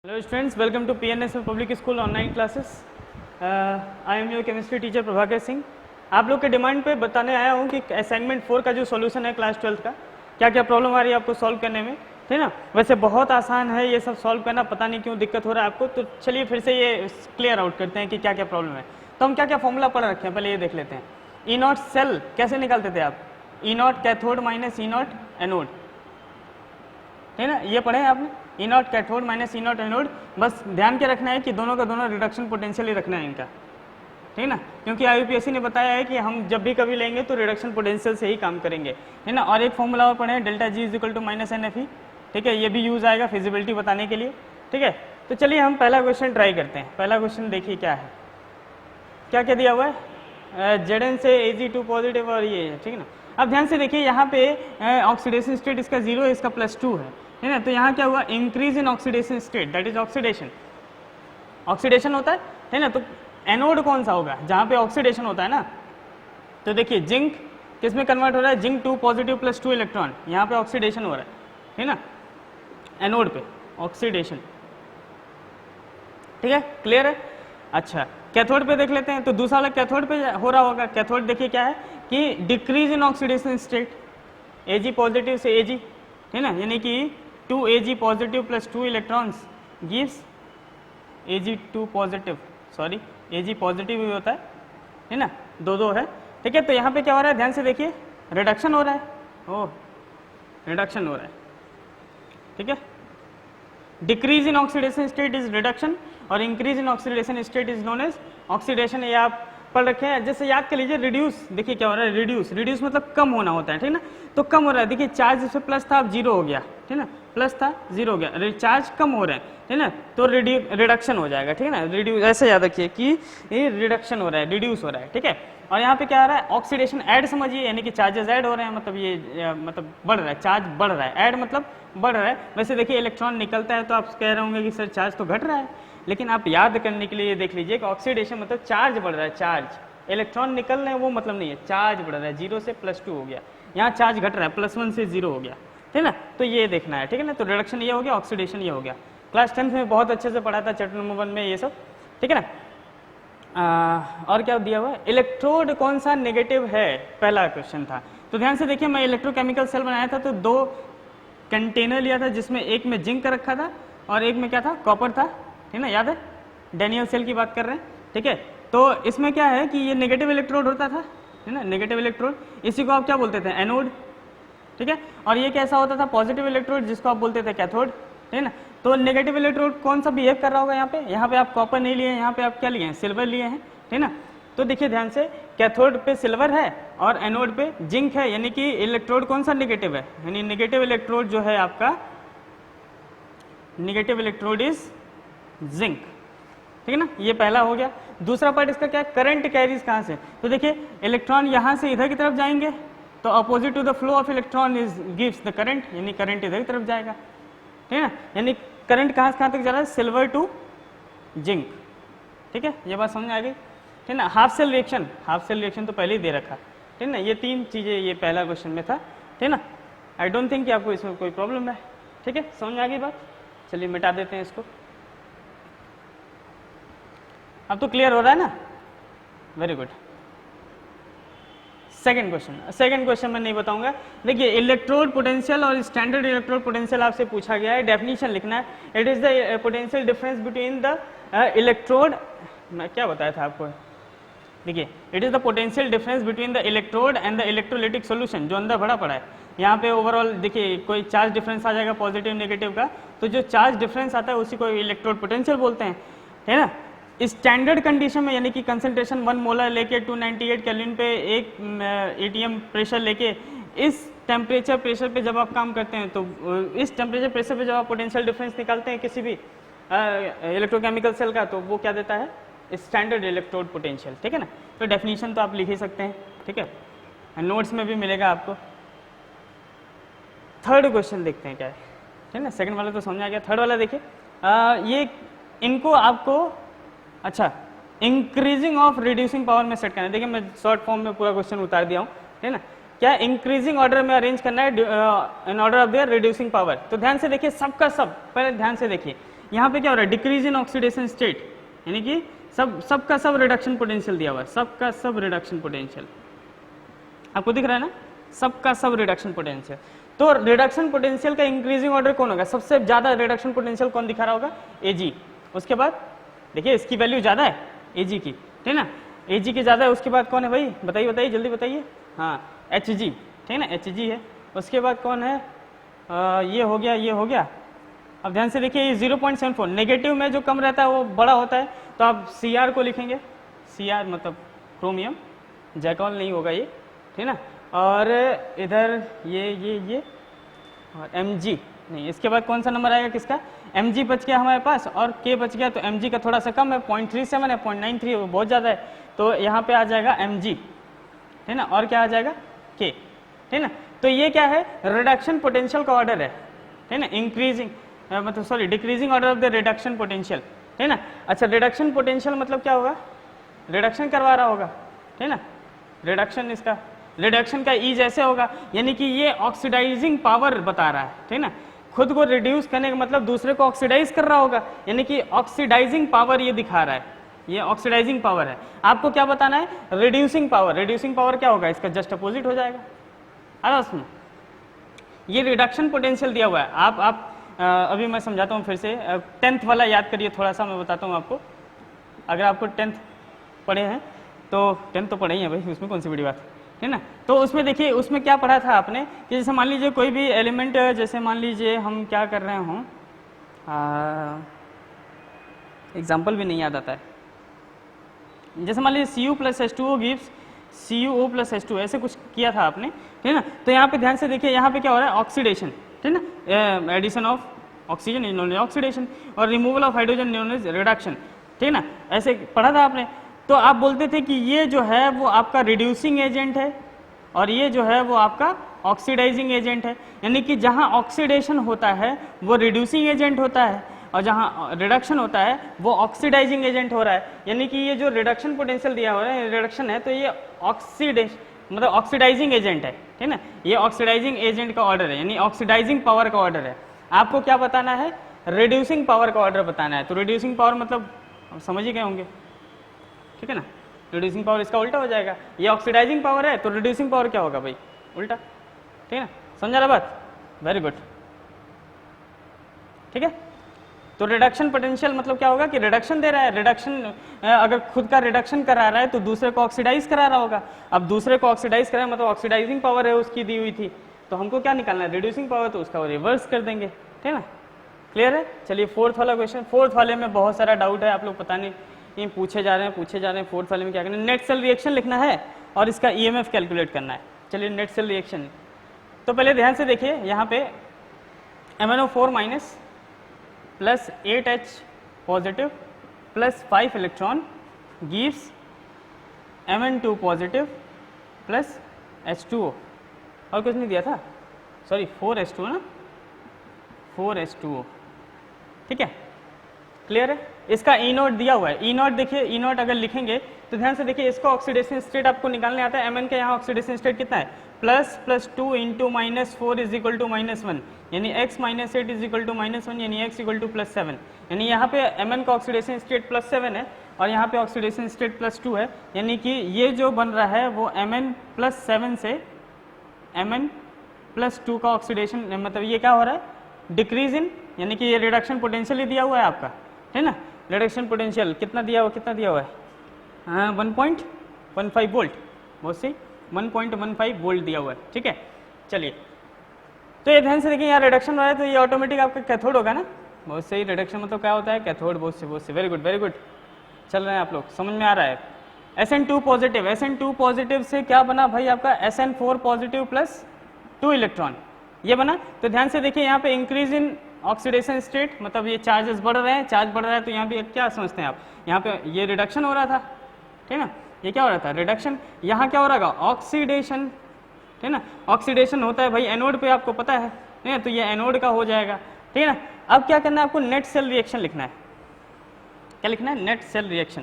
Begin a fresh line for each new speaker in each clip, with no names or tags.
Hello students, welcome to PNSF Public School online classes. I am your chemistry teacher Prabhakar Singh. आप लोग के demand पे बताने आया हूँ कि असाइनमेंट 4 का जो सॉल्यूशन है क्लास 12 का क्या क्या प्रॉब्लम आ रही है आपको सॉल्व करने में, ठीक ना. वैसे बहुत आसान है ये सब सॉल्व करना, पता नहीं क्यों दिक्कत हो रहा है आपको. तो चलिए फिर से ये क्लियर आउट करते हैं कि क्या क्या प्रॉब्लम है. तो हम क्या क्या फॉर्मूला पढ़ रखे हैं पहले ये देख लेते हैं. ई नॉट सेल कैसे निकालते थे आप, E nought cathode minus E nought anode, ठीक ना, ये पढ़े हैं आपने. E nought cathode minus E nought anode. बस ध्यान के रखना है कि दोनों का दोनों रिडक्शन पोटेंशियल ही रखना है इनका, ठीक ना, क्योंकि IUPAC ने बताया है कि हम जब भी कभी लेंगे तो रिडक्शन पोटेंशियल से ही काम करेंगे, है ना. और एक फॉर्मूला और पढ़े हैं delta G is equal to minus NFE, ठीक है, ये भी यूज आएगा फिजिबिलिटी बताने के लिए, ठीक है. तो चलिए हम पहला क्वेश्चन ट्राई करते हैं. पहला क्वेश्चन देखिए क्या है, क्या क्या दिया हुआ है. Zn से Ag2 पॉजिटिव और ये है, ठीक है ना. अब ध्यान से देखिए यहाँ पे ऑक्सीडेशन स्टेट इसका 0 है, इसका +2 है ना. तो यहाँ क्या हुआ, increase in oxidation state, that is oxidation. Oxidation होता है ना. तो एनोड कौन सा होगा जहाँ पे ऑक्सीडेशन होता है ना. तो देखिए जिंक किस में कन्वर्ट हो रहा है, जिंक 2 पॉजिटिव +2 इलेक्ट्रॉन, यहाँ पे ऑक्सीडेशन हो रहा है, ठीक ना, एनोड पे ऑक्सीडेशन, ठीक है, क्लियर है. अच्छा कैथोड पे देख लेते हैं. तो दूसरा वाला कैथोड पे हो रहा होगा. कैथोड देखिए क्या है कि decrease in oxidation state, Ag positive से Ag, है ना, यानी कि 2 Ag positive +2 electrons gives Ag2 positive, sorry Ag positive भी होता है ना, दो है, ठीक है. तो यहाँ पे क्या हो रहा है, ध्यान से देखिए, रिडक्शन हो रहा है. ओह रिडक्शन हो रहा है, ठीक है. Decrease in oxidation state is reduction और increase in oxidation state is known as oxidation. ये आप पढ़ रखे हैं. जैसे याद कर लीजिए रिड्यूस, देखिए क्या हो रहा है, रिड्यूस, रिड्यूस मतलब कम होना होता है, ठीक ना. तो कम हो रहा है, देखिए चार्ज इसमें प्लस था अब 0 हो गया, ठीक ना, प्लस था 0 हो गया, चार्ज कम हो रहे हैं, ठीक ना. तो रिडक्शन हो जाएगा, ठीक है ना. रिड्यूस ऐसे याद रखिए कि ये रिडक्शन हो रहा है, रिड्यूस हो रहा है, ठीक है. और यहाँ पे क्या आ रहा है, ऑक्सीडेशन ऐड समझिए, यानी कि चार्जेस ऐड हो रहे हैं, मतलब ये मतलब बढ़ रहा है, चार्ज बढ़ रहा है, ऐड मतलब बढ़ रहा है. वैसे देखिए इलेक्ट्रॉन निकलता है तो आप कह रहे होंगे कि सर चार्ज तो घट रहा है, लेकिन आप याद करने के लिए ये देख लीजिए कि ऑक्सीडेशन मतलब चार्ज बढ़ रहा है, चार्ज, इलेक्ट्रॉन निकल रहे हैं वो मतलब नहीं है, चार्ज बढ़ रहा है. 0 से +2 हो गया, यहाँ चार्ज घट रहा है, +1 से 0 हो गया, ठीक ना. तो ये देखना है, ठीक है ना. तो रिडक्शन ये हो गया, ऑक्सीडेशन ये हो गया. क्लास 10th में बहुत अच्छे से पढ़ा था चैप्टर नंबर 1 में ये सब, ठीक है ना. और क्या दिया हुआ है, इलेक्ट्रोड कौन सा नेगेटिव है, पहला क्वेश्चन था. तो ध्यान से देखिए, मैं इलेक्ट्रोकेमिकल सेल बनाया था तो 2 कंटेनर लिया था, जिसमें एक में जिंक रखा था और एक में क्या था, कॉपर था, ठीक ना, याद है, डेनियल सेल की बात कर रहे हैं, ठीक है. तो इसमें क्या है कि ये नेगेटिव इलेक्ट्रोड होता था, है ना, नेगेटिव इलेक्ट्रोड, इसी को आप क्या बोलते थे, एनोड, ठीक है. और ये कैसा होता था, पॉजिटिव इलेक्ट्रोड, जिसको आप बोलते थे कैथोड, ठीक ना. तो नेगेटिव इलेक्ट्रोड कौन सा बिहेव कर रहा होगा यहाँ पे आप कॉपर नहीं लिए, यहाँ पे आप क्या लिए हैं, सिल्वर लिए हैं, ठीक ना. तो देखिए ध्यान से, कैथोड पे सिल्वर है और एनोड पे जिंक है, यानी कि इलेक्ट्रोड कौन सा नेगेटिव है, यानी नेगेटिव इलेक्ट्रोड जो है आपका, नेगेटिव इलेक्ट्रोड इज जिंक, ठीक है ना. ये पहला हो गया. दूसरा पार्ट इसका क्या है, करंट कैरीज कहाँ से. तो देखिए इलेक्ट्रॉन यहाँ से इधर की तरफ जाएंगे तो opposite to the flow of electron is gives the current, यानी करंट इधर की तरफ जाएगा, ठीक है ना. यानी करंट कहाँ से कहाँ तक जा रहा है, सिल्वर टू जिंक, ठीक है. ये बात समझ आ गई, ठीक ना. Half cell reaction, half cell reaction तो पहले ही दे रखा, ठीक ना. ये 3 चीजें ये पहला क्वेश्चन में था, ठीक ना. आई डोंट थिंक कि आपको इसमें कोई प्रॉब्लम है, ठीक है, समझ आ गई बात. चलिए मिटा देते हैं इसको. अब तो क्लियर हो रहा है ना, वेरी गुड. सेकंड क्वेश्चन मैं नहीं बताऊंगा. देखिए इलेक्ट्रोड पोटेंशियल और स्टैंडर्ड इलेक्ट्रोड पोटेंशियल आपसे पूछा गया है, डेफिनेशन लिखना है. It is the potential difference between the electrode, मैं क्या बताया था आपको, देखिए it is the potential difference between the electrode and the electrolytic solution, जो अंदर भरा पड़ा है. यहाँ पे ओवरऑल देखिए कोई चार्ज डिफरेंस आ जाएगा पॉजिटिव नेगेटिव का, तो जो चार्ज डिफरेंस आता है उसी को इलेक्ट्रोड पोटेंशियल बोलते हैं, है ना. स्टैंडर्ड कंडीशन में, यानी कि कंसंट्रेशन 1 मोलर लेके 298 केल्विन पे 1 atm प्रेशर लेके, इस टेम्परेचर प्रेशर पे जब आप काम करते हैं, तो इस टेम्परेचर प्रेशर पे जब आप पोटेंशियल डिफरेंस निकालते हैं किसी भी इलेक्ट्रोकेमिकल सेल का, तो वो क्या देता है, स्टैंडर्ड इलेक्ट्रोड पोटेंशियल, ठीक है ना. तो डेफिनेशन तो आप लिख ही सकते हैं, ठीक है, नोट्स में भी मिलेगा आपको. थर्ड क्वेश्चन देखते हैं क्या है, ठीक है. सेकंड वाला तो समझ आ गया, थर्ड वाला देखिए. ये इनको आपको, अच्छा, इंक्रीजिंग ऑफ रिड्यूसिंग पावर में सेट करना है. देखिए मैं शॉर्ट फॉर्म में पूरा क्वेश्चन उतार दिया हूँ, है ना. क्या इंक्रीजिंग ऑर्डर में अरेंज करना है in order of their reducing power. तो ध्यान से देखिए, सबका सब, पहले ध्यान से देखिए, यहाँ पे क्या हो रहा है, डिक्रीज इन ऑक्सीडेशन स्टेट, यानी कि सबका सब रिडक्शन पोटेंशियल दिया हुआ है, सबका सब रिडक्शन पोटेंशियल आपको दिख रहा है ना, सबका सब रिडक्शन पोटेंशियल। तो रिडक्शन पोटेंशियल का इंक्रीजिंग ऑर्डर कौन होगा, सबसे ज्यादा रिडक्शन पोटेंशियल कौन दिखा रहा होगा, Ag। उसके बाद देखिए इसकी वैल्यू ज्यादा है Ag की, ठीक ना, Ag की ज्यादा है। उसके बाद कौन है भाई, बताइए बताइए जल्दी बताइए, हाँ Hg, ठीक ना, Hg है। उसके बाद कौन है, ये हो गया, ये हो गया। अब ध्यान से देखिए ये 0.74 नेगेटिव में जो कम रहता है वो बड़ा होता है, तो आप Cr को लिखेंगे, Cr मतलब क्रोमियम, जैकॉल नहीं होगा ये, ठीक ना। और इधर ये और Mg नहीं, इसके बाद कौन सा नंबर आएगा किसका, Mg बच गया हमारे पास और K बच गया, तो Mg का थोड़ा सा कम है, 0.37 है, 0.93 वो बहुत ज़्यादा है, तो यहाँ पे आ जाएगा Mg, ठीक ना, और क्या आ जाएगा K, ठीक ना। तो ये क्या है, रिडक्शन पोटेंशियल का ऑर्डर है, ठीक ना, इंक्रीजिंग मतलब sorry decreasing order of the reduction potential, ठीक ना। अच्छा रिडक्शन पोटेंशियल मतलब क्या होगा, रिडक्शन करवा रहा होगा, ठीक ना, रिडक्शन इसका रिडक्शन का ई जैसे होगा, यानी कि ये ऑक्सीडाइजिंग पावर बता रहा है, ठीक ना, खुद को रिड्यूस करने का मतलब दूसरे को ऑक्सीडाइज कर रहा होगा, यानी कि ऑक्सीडाइजिंग पावर ये दिखा रहा है, ये ऑक्सीडाइजिंग पावर है। आपको क्या बताना है, रिड्यूसिंग पावर, रिड्यूसिंग पावर क्या होगा, इसका जस्ट अपोजिट हो जाएगा। अरे उसमें ये रिडक्शन पोटेंशियल दिया हुआ है, आप अभी मैं समझाता हूँ फिर से, 10th वाला याद करिए थोड़ा सा, मैं बताता हूँ आपको, अगर आपको 10th पढ़े हैं तो 10th तो पढ़े ही है भाई, उसमें कौन सी बड़ी बात है ना। तो उसमें देखिए, उसमें क्या पढ़ा था आपने कि जैसे मान लीजिए कोई भी एलिमेंट, जैसे मान लीजिए हम क्या कर रहे हों, एग्जाम्पल भी नहीं याद आता है, जैसे मान लीजिए Cu + H2O gives CuO + H2, ऐसे कुछ किया था आपने, ठीक ना। तो यहाँ पे ध्यान से देखिए, यहाँ पे क्या हो रहा है, ऑक्सीडेशन, ठीक ना, addition of oxygen known oxidation, और removal of hydrogen known reduction, ठीक ना, ऐसे पढ़ा था आपने। तो आप बोलते थे कि ये जो है वो आपका रिड्यूसिंग एजेंट है और ये जो है वो आपका ऑक्सीडाइजिंग एजेंट है, यानी कि जहाँ ऑक्सीडेशन होता है वो रिड्यूसिंग एजेंट होता है और जहाँ रिडक्शन होता है वो ऑक्सीडाइजिंग एजेंट हो रहा है। यानी कि ये जो रिडक्शन पोटेंशियल दिया हुआ है, रिडक्शन है, तो ये ऑक्सीडेशन मतलब ऑक्सीडाइजिंग एजेंट है, ठीक ना, ये ऑक्सीडाइजिंग एजेंट का ऑर्डर है, यानी ऑक्सीडाइजिंग पावर का ऑर्डर है। आपको क्या बताना है, रिड्यूसिंग पावर का ऑर्डर बताना है। तो रिड्यूसिंग पावर मतलब समझ ही गए होंगे, ठीक है ना, रिड्यूसिंग पावर इसका उल्टा हो जाएगा, ये ऑक्सीडाइजिंग पावर है तो रिड्यूसिंग पावर क्या होगा भाई, उल्टा, ठीक है ना, समझा रहा बात, वेरी गुड, ठीक है। तो रिडक्शन पोटेंशियल मतलब क्या होगा कि रिडक्शन दे रहा है, रिडक्शन अगर खुद का रिडक्शन करा रहा है तो दूसरे को ऑक्सीडाइज करा रहा होगा। अब दूसरे को ऑक्सीडाइज करा मतलब ऑक्सीडाइजिंग पावर है उसकी दी हुई थी, तो हमको क्या निकालना है, रिड्यूसिंग पावर, तो उसका रिवर्स कर देंगे, ठीक है ना, क्लियर है। चलिए फोर्थ वाला क्वेश्चन, फोर्थ वाले में बहुत सारा डाउट है, आप लोग पता नहीं पूछे जा रहे हैं। फोर्थ वाले में क्या करना है, नेट सेल रिएक्शन लिखना है और इसका EMF कैलकुलेट करना है। चलिए नेट सेल रिएक्शन, तो पहले ध्यान से देखिए, यहाँ पे MnO4- plus 8H positive plus 5 electron gives Mn2 positive plus H2O, और कुछ नहीं दिया था, सॉरी 4H2 ना, 4H2O, ठीक है, क्लियर है। इसका E0 दिया हुआ है, E0 देखिए, E0 अगर लिखेंगे तो ध्यान से देखिए, इसका ऑक्सीडेशन स्टेट आपको निकालने आता है। Mn का यहाँ ऑक्सीडेशन स्टेट कितना है, ++2 × -4 = -1, यानी x - 8 = -1, यानी x = +7, यानी यहाँ पे Mn का ऑक्सीडेशन स्टेट +7 है और यहाँ पे ऑक्सीडेशन स्टेट +2 है, यानी कि ये जो बन रहा है वो Mn +7 से Mn +2 का ऑक्सीडेशन, मतलब ये क्या हो रहा है, डिक्रीज इन, यानी कि ये रिडक्शन पोटेंशियल ही दिया हुआ है आपका, है ना, रिडक्शन पोटेंशियल कितना दिया हुआ है, हाँ 1.15 वोल्ट, बहुत सही, 1.15 वोल्ट दिया हुआ है, ठीक है। चलिए, तो ये ध्यान से देखिए, यहाँ रिडक्शन हो रहा है तो ये ऑटोमेटिक आपका कैथोड होगा ना, बहुत सही, रिडक्शन मतलब क्या होता है, कैथोड, बहुत से, वेरी गुड, चल रहे हैं आप लोग, समझ में आ रहा है। Sn2 पॉजिटिव से क्या बना भाई आपका, Sn4 पॉजिटिव प्लस 2 इलेक्ट्रॉन, ये बना। तो ध्यान से देखिए, यहाँ पे इंक्रीज इन ऑक्सीडेशन स्टेट, मतलब ये चार्जेस बढ़ रहे हैं, चार्ज बढ़ रहा है, तो यहाँ पे क्या समझते हैं आप, यहाँ पे ये रिडक्शन हो रहा था, ठीक है ना, ये क्या हो रहा था, रिडक्शन, यहाँ क्या हो रहा है, ऑक्सीडेशन, ठीक है ना, ऑक्सीडेशन होता है भाई एनोड पे, आपको पता है, ठीक है, तो ये एनोड का हो जाएगा, ठीक है ना। अब क्या करना है आपको, नेट सेल रिएक्शन लिखना है, क्या लिखना है, नेट सेल रिएक्शन,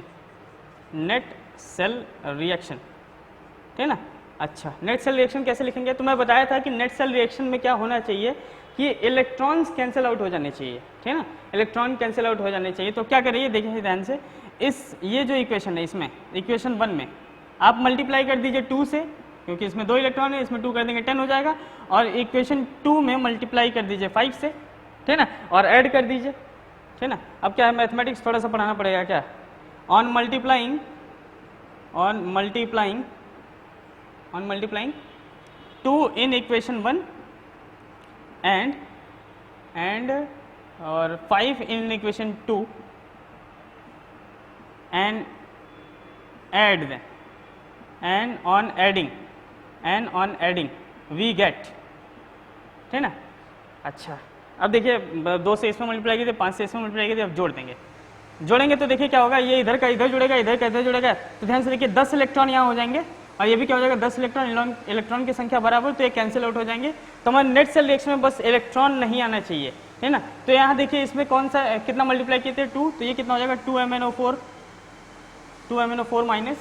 ठीक है ना। अच्छा, नेट सेल रिएक्शन कैसे लिखेंगे, तो मैं बताया था कि नेट सेल रिएक्शन में क्या होना चाहिए कि इलेक्ट्रॉन्स कैंसिल आउट हो जाने चाहिए, ठीक है ना, इलेक्ट्रॉन कैंसिल आउट हो जाने चाहिए। तो क्या करिए, देखिए ध्यान से, ये जो इक्वेशन है, इसमें इक्वेशन 1 में आप मल्टीप्लाई कर दीजिए 2 से, क्योंकि इसमें 2 इलेक्ट्रॉन है, इसमें 2 कर देंगे 10 हो जाएगा, और इक्वेशन 2 में मल्टीप्लाई कर दीजिए 5 से, ठीक है ना, और ऐड कर दीजिए, ठीक है ना। अब क्या है, मैथमेटिक्स थोड़ा सा पढ़ाना पड़ेगा क्या, on multiplying 2 in equation 1 and और 5 in equation 2 and add them and on adding we get, ठीक है ना। अच्छा, अब देखिए 2 से इसमें मल्टीप्लाई कीजिए, 5 से इसमें मल्टीप्लाई कीजिए, अब जोड़ जोड़ेंगे तो देखिए क्या होगा, ये इधर का इधर जुड़ेगा, इधर का इधर जुड़ेगा, तो ध्यान से देखिए 10 इलेक्ट्रॉन यहाँ हो जाएंगे, और ये भी क्या हो जाएगा, 10 इलेक्ट्रॉन की संख्या बराबर, तो ये कैंसिल आउट हो जाएंगे। तो हमारे नेट सेल रिएक्शन में बस इलेक्ट्रॉन नहीं आना चाहिए, है ना। तो यहाँ देखिए इसमें कौन सा कितना मल्टीप्लाई किए थे, 2, तो ये कितना हो जाएगा 2MnO4 minus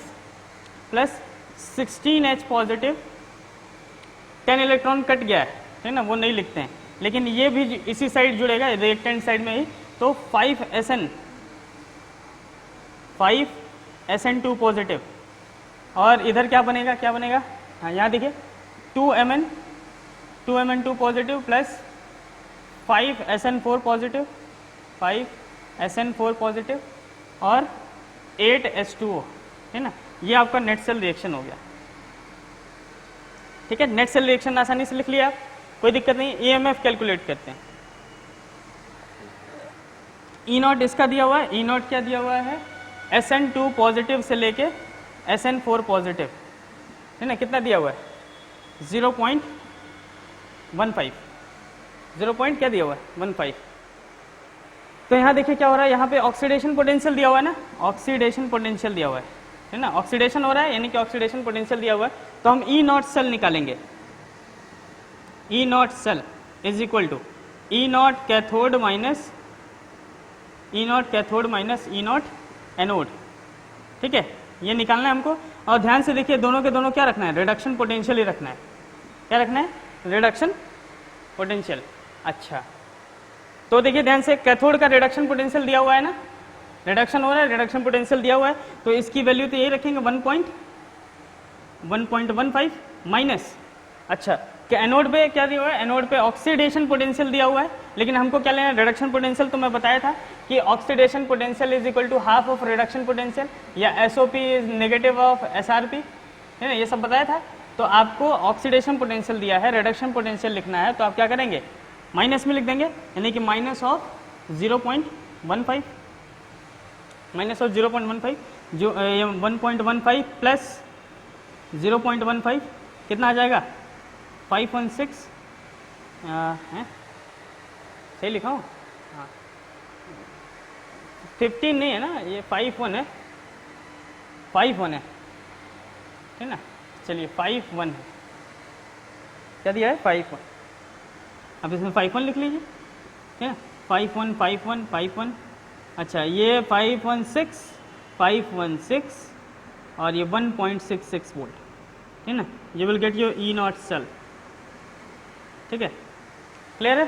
plus 16H positive, 10 electron cut गया है ना, वो नहीं लिखते हैं, लेकिन ये भी इसी साइड जुड़ेगा, रिएक्टेंट साइड में ही, तो 5SN2 पॉजिटिव, और इधर क्या बनेगा, हाँ यहाँ देखिए 2Mn2 positive plus 5SN4 positive और 8H2O, है ना। ये आपका नेट सेल रिएक्शन हो गया, ठीक है। नेट सेल रिएक्शन आसानी से लिख लिया आप, कोई दिक्कत नहीं। EMF कैलकुलेट करते हैं। E0 इसका दिया हुआ है, E0 क्या दिया हुआ है, SN2 पॉजिटिव से लेके SN4 पॉजिटिव, है ना, कितना दिया हुआ है 0.15, 0. क्या दिया हुआ है 15। तो यहाँ देखिए क्या हो रहा है, यहाँ पे ऑक्सीडेशन पोटेंशियल दिया हुआ है ना, ऑक्सीडेशन पोटेंशियल दिया हुआ है ना, ऑक्सीडेशन हो रहा है, यानी कि ऑक्सीडेशन पोटेंशियल दिया हुआ है। तो हम E0 सेल निकालेंगे, E0 cell is equal to E0 cathode minus E0 anode, ठीक है, ये निकालना है हमको। और ध्यान से देखिए दोनों के दोनों क्या रखना है, रिडक्शन पोटेंशियल ही रखना है। क्या रखना है, रिडक्शन पोटेंशियल। अच्छा, तो देखिए ध्यान से, कैथोड का रिडक्शन पोटेंशियल दिया हुआ है ना, रिडक्शन हो रहा है, रिडक्शन पोटेंशियल दिया हुआ है, तो इसकी वैल्यू तो यही रखेंगे 1.15 माइनस। अच्छा, कि एनोड पे क्या दिया हुआ है, एनोड पे ऑक्सीडेशन पोटेंशियल दिया हुआ है, लेकिन हमको क्या लेना है, रिडक्शन पोटेंशियल। तो मैं बताया था कि oxidation potential is equal to half of reduction potential, या SOP is negative of SRP, है ना, ये सब बताया था। तो आपको ऑक्सीडेशन पोटेंशियल दिया है, रिडक्शन पोटेंशियल लिखना है, तो आप क्या करेंगे, माइनस में लिख देंगे, यानी कि माइनस ऑफ 0.15, जो 1.15 प्लस 0.15 कितना आ जाएगा 516, है सही लिखा हूँ, हाँ 15 नहीं है ना, ये 51 है, 51 है, है ना। चलिए 51 है, क्या दिया है 51, अब इसमें 51 लिख लीजिए, ठीक है, 51 अच्छा ये 516 और ये 1.66 वोल्ट, है ना। You will get your E0 cell, ठीक है, क्लियर है।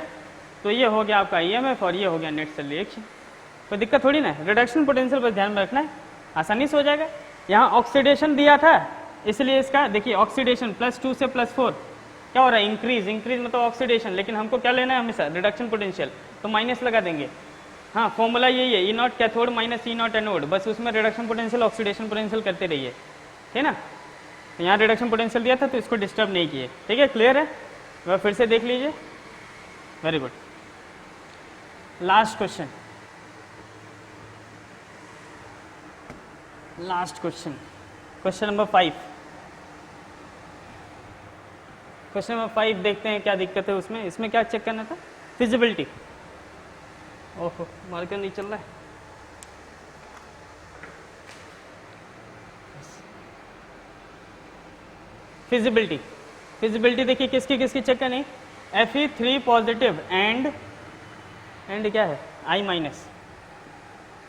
तो ये हो गया आपका EMF और ये हो गया नेट सेल रिएक्शन। कोई दिक्कत थोड़ी ना है, रिडक्शन पोटेंशियल पर ध्यान में रखना है, आसानी से हो जाएगा। यहाँ ऑक्सीडेशन दिया था, इसलिए इसका देखिए ऑक्सीडेशन +2 से +4 क्या हो रहा है, इंक्रीज मतलब ऑक्सीडेशन, लेकिन हमको क्या लेना है हमेशा, रिडक्शन पोटेंशियल, तो माइनस लगा देंगे। हाँ, फॉर्मूला यही है, E0 cathode minus E0 anode, बस उसमें रिडक्शन पोटेंशियल ऑक्सीडेशन पोटेंशियल करते रहिए, ठीक है ना। तो यहाँ रिडक्शन पोटेंशियल दिया था तो इसको डिस्टर्ब नहीं किए, ठीक है, क्लियर है। वह फिर से देख लीजिए, very good. Last question, question number 5। Question number 5 देखते हैं क्या दिक्कत है उसमें। इसमें क्या चेक करना था, फिजिबिलिटी। ओहो, मार्कर नहीं चल रहा है। फिजिबिलिटी देखिए किसकी चेक करनी, Fe3 पॉजिटिव एंड क्या है I-,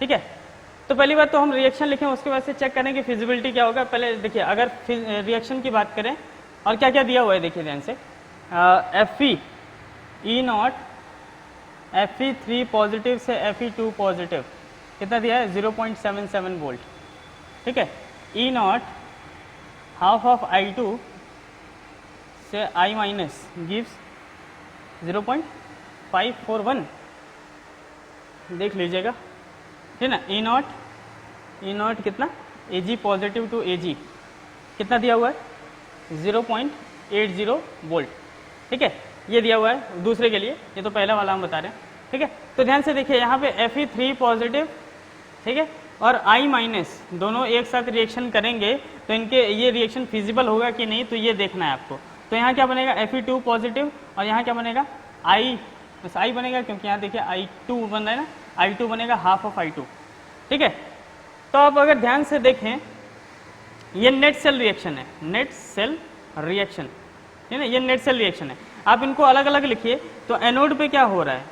ठीक है। तो पहली बात तो हम रिएक्शन लिखें, उसके बाद से चेक करें कि फिजिबिलिटी क्या होगा। पहले देखिए, अगर रिएक्शन की बात करें और क्या क्या दिया हुआ है, देखिए ध्यान से, ई नॉट Fe3 पॉजिटिव से Fe2 पॉजिटिव कितना दिया है 0.77 वोल्ट, ठीक है। ई नॉट हाफ ऑफ I2 से I माइनस गिव्स 0.541, देख लीजिएगा, ठीक ना। ई नॉट कितना Ag पॉजिटिव टू Ag कितना दिया हुआ है 0.80 वोल्ट, ठीक है। ये दिया हुआ है दूसरे के लिए, ये तो पहला वाला हम बता रहे हैं, ठीक है। तो ध्यान से देखिए यहाँ पे Fe3 पॉजिटिव, ठीक है, और I माइनस दोनों एक साथ रिएक्शन करेंगे तो इनके ये रिएक्शन फिजिबल होगा कि नहीं, तो ये देखना है आपको। तो यहाँ क्या बनेगा Fe2 पॉजिटिव और यहाँ क्या बनेगा I बनेगा, क्योंकि यहाँ देखिए I2 बन रहा है ना, I2 बनेगा हाफ ऑफ I2, ठीक है। तो आप अगर ध्यान से देखें ये नेट सेल रिएक्शन है, नेट सेल रिएक्शन है ना, ये नेट सेल रिएक्शन है। आप इनको अलग अलग लिखिए। तो एनोड पे क्या हो रहा है,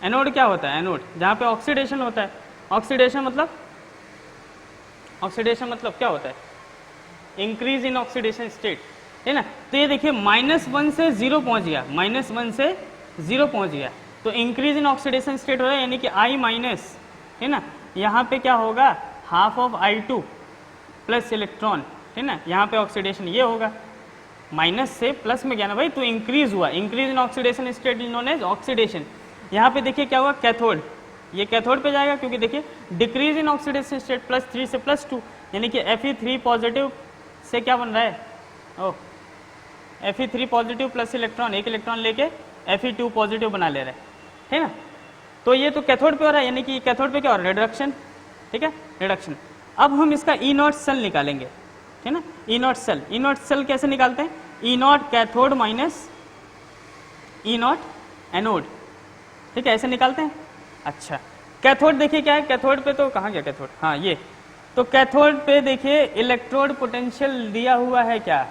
एनोड क्या होता है, एनोड जहाँ पे ऑक्सीडेशन होता है। ऑक्सीडेशन मतलब क्या होता है, इंक्रीज इन ऑक्सीडेशन स्टेट, है ना। तो ये देखिए -1 से 0 पहुंच गया, -1 से 0 पहुंच गया, तो इंक्रीज इन ऑक्सीडेशन स्टेट हो रहा है, यानी कि I माइनस, है ना। यहाँ पे क्या होगा half of I2 plus electron, है ना। यहाँ पे ऑक्सीडेशन ये होगा, माइनस से प्लस में गया ना भाई, तो इंक्रीज हुआ, increase in oxidation state is known as oxidation. यहाँ पे देखिए क्या हुआ कैथोड, ये कैथोड पे जाएगा, क्योंकि देखिए डिक्रीज इन ऑक्सीडेशन स्टेट +3 से +2, यानी कि Fe3 पॉजिटिव से क्या बन रहा है, Fe3 पॉजिटिव प्लस इलेक्ट्रॉन, एक इलेक्ट्रॉन लेके Fe2 पॉजिटिव बना ले रहा है ना। तो ये तो कैथोड पे हो रहा है, यानी कि कैथोड पे क्या हो रहा है, रिडक्शन, ठीक है, रिडक्शन। अब हम इसका ई नॉट सेल निकालेंगे, है ना। ई नॉट सेल कैसे निकालते हैं, E nought cathode minus E nought anode, ठीक है, ऐसे निकालते हैं। अच्छा, कैथोड देखिए क्या है, कैथोड पे तो कहाँ गया कैथोड, हाँ ये, तो कैथोड पे देखिए इलेक्ट्रोड पोटेंशियल दिया हुआ है क्या,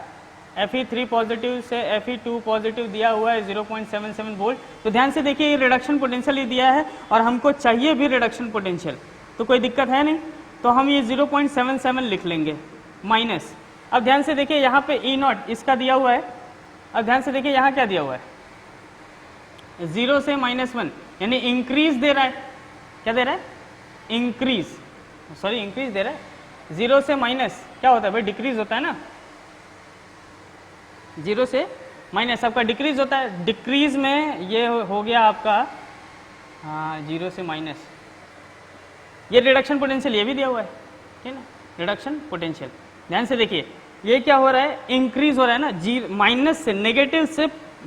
Fe3 पॉजिटिव से Fe2 पॉजिटिव दिया हुआ है 0.77 वोल्ट। तो ध्यान से देखिए ये रिडक्शन पोटेंशियल ही दिया है और हमको चाहिए भी रिडक्शन पोटेंशियल, तो कोई दिक्कत है नहीं, तो हम ये 0.77 लिख लेंगे माइनस। अब ध्यान से देखिए यहाँ पे ई नॉट इसका दिया हुआ है, अब ध्यान से देखिए यहाँ क्या दिया हुआ है 0 से -1, यानी इंक्रीज दे रहा है, क्या दे रहा है, इंक्रीज दे रहा है। 0 से माइनस क्या होता है भाई, डिक्रीज होता है ना, 0 से माइनस आपका डिक्रीज होता है, डिक्रीज में ये हो गया आपका, हाँ 0 से माइनस, ये रिडक्शन पोटेंशियल ये भी दिया हुआ है, ठीक है ना, रिडक्शन पोटेंशियल। ध्यान से देखिए ये क्या हो रहा है, इंक्रीज हो रहा है ना, माइनस से नेगेटिव से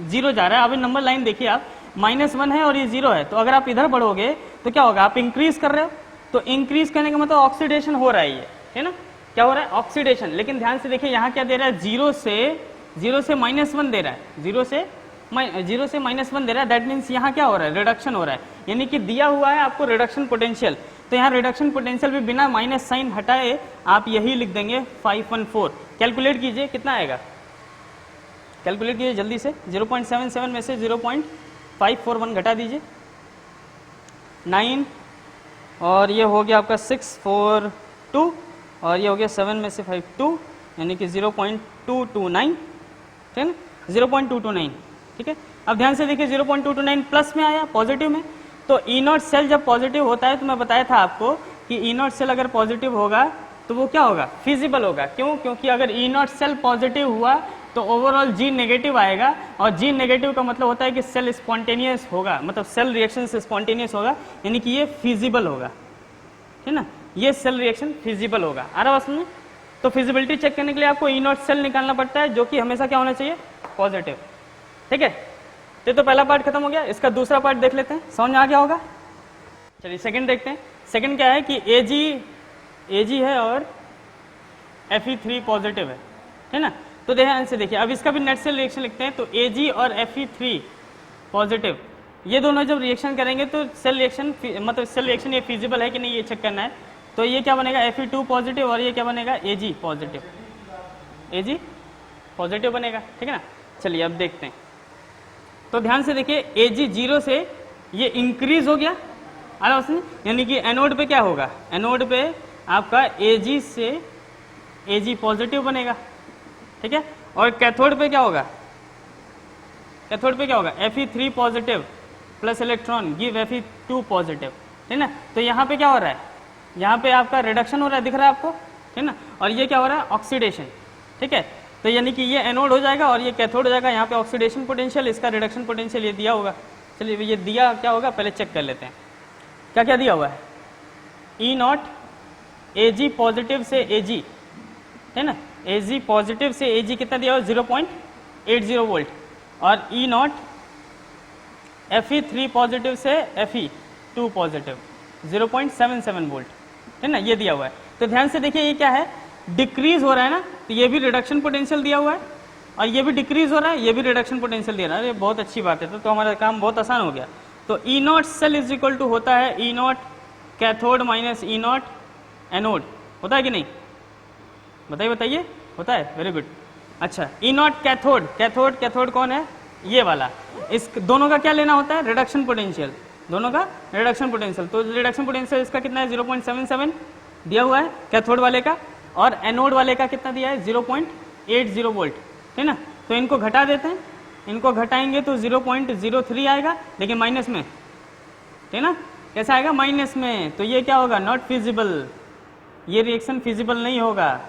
0 जा रहा है। अभी नंबर लाइन देखिए आप, -1 है और ये 0 है, तो अगर आप इधर बढ़ोगे तो क्या होगा, आप इंक्रीज कर रहे हो, तो इंक्रीज करने का मतलब ऑक्सीडेशन हो रहा है, ये है ना, क्या हो रहा है, ऑक्सीडेशन। लेकिन ध्यान से देखिए यहाँ क्या दे रहा है, 0 से -1 दे रहा है, 0 से -1 दे रहा है, दैट मीन्स यहाँ क्या हो रहा है, रिडक्शन हो रहा है, यानी कि दिया हुआ है आपको रिडक्शन पोटेंशियल। तो यहाँ रिडक्शन पोटेंशियल भी बिना माइनस साइन हटाए आप यही लिख देंगे 514। कैलकुलेट कीजिए कितना आएगा, कैलकुलेट कीजिए जल्दी से, 0.77 में से 0.541 घटा दीजिए, 9 और ये हो गया आपका 642 और ये हो गया 7 में से 52, यानी कि 0.229, ठीक है ना, 0.229, ठीक है। अब ध्यान से देखिए 0.229 प्लस में आया, पॉजिटिव में, तो ई नॉट सेल जब पॉजिटिव होता है तो मैं बताया था आपको कि ई नॉट सेल अगर पॉजिटिव होगा तो वो क्या होगा, फिजिबल होगा। क्यों, क्योंकि अगर ई नॉट सेल पॉजिटिव हुआ तो ओवरऑल जी नेगेटिव आएगा, और जी नेगेटिव का मतलब होता है कि सेल स्पॉन्टेनियस होगा, मतलब सेल रिएक्शन से स्पॉन्टेनियस होगा, यानी कि ये फिजिबल होगा, है ना, ये सेल रिएक्शन फिजिबल होगा। आ रहा बात में, तो फिजिबिलिटी चेक करने के लिए आपको ई नॉट सेल निकालना पड़ता है, जो कि हमेशा क्या होना चाहिए, पॉजिटिव, ठीक है। तो पहला पार्ट खत्म हो गया, इसका दूसरा पार्ट देख लेते हैं, समझ में आ गया होगा। चलिए सेकंड देखते हैं। सेकंड क्या है कि Ag है और Fe3 पॉजिटिव है ना। तो ध्यान से देखिए, अब इसका भी नेट सेल रिएक्शन लिखते हैं। तो Ag और Fe3 पॉजिटिव, ये दोनों जब रिएक्शन करेंगे तो सेल रिएक्शन, मतलब सेल रिएक्शन ये फिजिबल है कि नहीं ये चेक करना है। तो ये क्या बनेगा, Fe2 पॉजिटिव और ये क्या बनेगा, Ag पॉजिटिव, Ag पॉजिटिव बनेगा, ठीक है ना। चलिए अब देखते हैं। तो ध्यान से देखिए Ag 0 से ये इंक्रीज हो गया, अरे उसने, यानी कि एनोड पे क्या होगा, एनोड पे आपका Ag से Ag पॉजिटिव बनेगा, ठीक है। और कैथोड पे क्या होगा, कैथोड पे क्या होगा, Fe3 positive plus electron give Fe2 positive, ठीक ना। तो यहाँ पे क्या हो रहा है, यहाँ पे आपका रिडक्शन हो रहा है, दिख रहा है आपको, ठीक ना। और ये क्या हो रहा है, ऑक्सीडेशन, ठीक है। तो यानी कि ये एनोड हो जाएगा और ये कैथोड हो जाएगा। यहाँ पे ऑक्सीडेशन पोटेंशियल, इसका रिडक्शन पोटेंशियल ये दिया होगा। चलिए ये दिया क्या होगा पहले चेक कर लेते हैं, क्या क्या दिया हुआ है। E0 Ag पॉजिटिव से Ag, है ना, Ag पॉजिटिव से Ag कितना दिया हुआ, 0.80 वोल्ट। और E0 Fe3 पॉजिटिव से Fe2 पॉजिटिव 0.77 वोल्ट, है ना, ये दिया हुआ है। तो ध्यान से देखिए ये क्या है, डिक्रीज हो रहा है ना, तो ये भी रिडक्शन पोटेंशियल दिया हुआ है और ये भी डिक्रीज हो रहा है, ये भी रिडक्शन पोटेंशियल दे रहा है। ये बहुत अच्छी बात है, तो हमारा काम बहुत आसान हो गया। तो E0 cell is equal to होता है E0 cathode minus E0 anode, होता है कि नहीं, बताइए बताइए, होता है, वेरी गुड। अच्छा E0 कैथोड, कैथोड कैथोड कौन है, ये वाला, इस दोनों का क्या लेना होता है, रिडक्शन पोटेंशियल, दोनों का रिडक्शन पोटेंशियल। तो रिडक्शन पोटेंशियल इसका कितना है, 0.77 दिया हुआ है कैथोड वाले का, और एनोड वाले का कितना दिया है, 0.80 वोल्ट, है ना। तो इनको घटा देते हैं, इनको घटाएंगे तो 0.03 आएगा, लेकिन माइनस में, ठीक ना, कैसा आएगा, माइनस में। तो ये क्या होगा, नॉट फिजिबल, ये रिएक्शन फिजिबल नहीं होगा,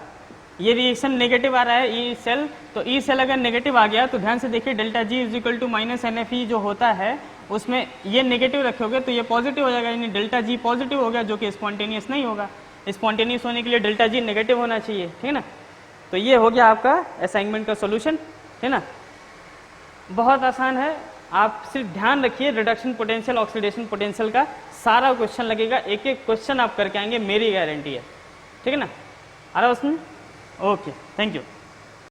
ये रिएक्शन नेगेटिव आ रहा है ई सेल। तो ई सेल अगर नेगेटिव आ गया तो ध्यान से देखिए delta G is equal to minus NFe जो होता है उसमें ये नेगेटिव रखोगे तो ये पॉजिटिव हो जाएगा, यानी डेल्टा जी पॉजिटिव हो गया, जो कि स्पॉन्टेनियस नहीं होगा। स्पॉन्टेनियस होने के लिए डेल्टा जी नेगेटिव होना चाहिए, ठीक है ना। तो ये हो गया आपका असाइनमेंट का सोल्यूशन, है ना, बहुत आसान है। आप सिर्फ ध्यान रखिए रिडक्शन पोटेंशियल ऑक्सीडेशन पोटेंशियल का सारा क्वेश्चन लगेगा, एक एक क्वेश्चन आप करके आएंगे, मेरी गारंटी है, ठीक है ना। आ रहा है उसमें, ओके, थैंक यू।